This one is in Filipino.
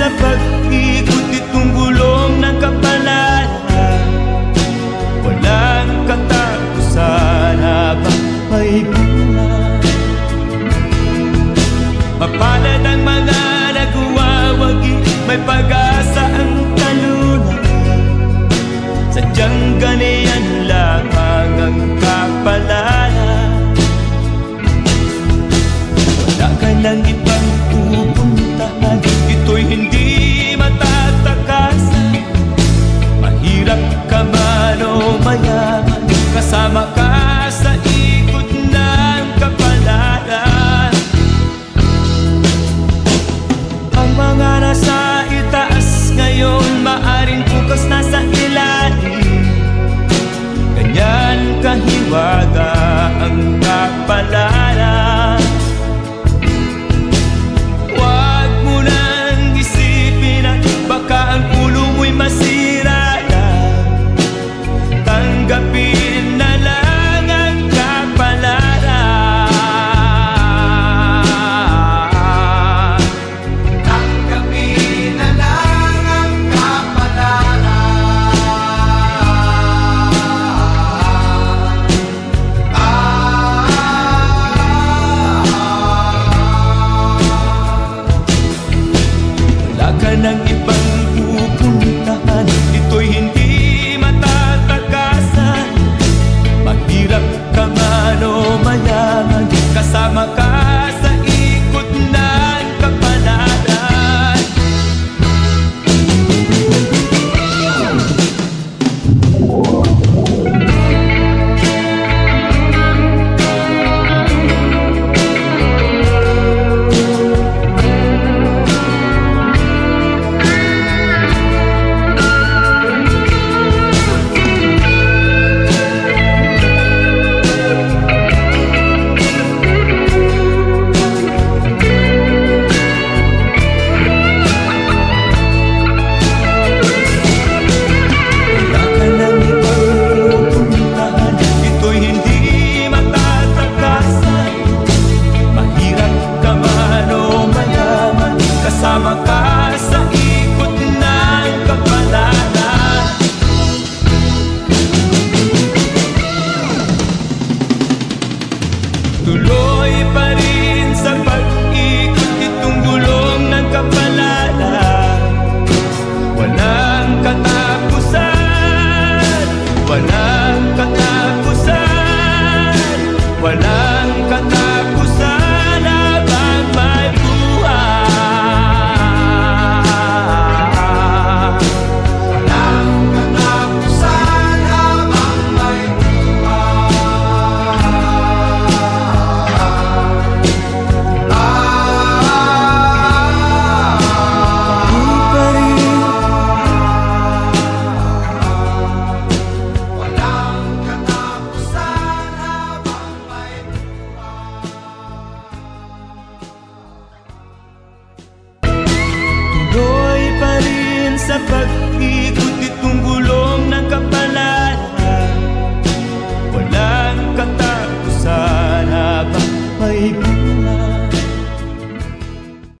sa pag-ikot itong gulong ng kapalaran. Walang katapusan habang may buhay. Mapalad ang mga nagwawagi, may pag-asa ang talunan. Sadyang ganyan lamang ang kapalaran. Wala ka nang ibang pupuntahan, ito'y hindi matatakasan. Mahirap ka man o mayaman, kasama ka sa ikot ng kapalaran. Ang mga nasa itaas ngayon, maaring bukas nasa ilalim. Ganyan kahiwaga ang kapalaran. Huwag mo nang isipin at baka ang ulo mo'y masira lang. Tanggapin na lang ang kapalaran. Tanggapin na lang ang kapalaran. Wala ka nang ibang pupuntahan, ito'y hindi matatakasan. Mahirap ka man o mayaman, kasama ka sa ikot ng kapalaran. Kasama ka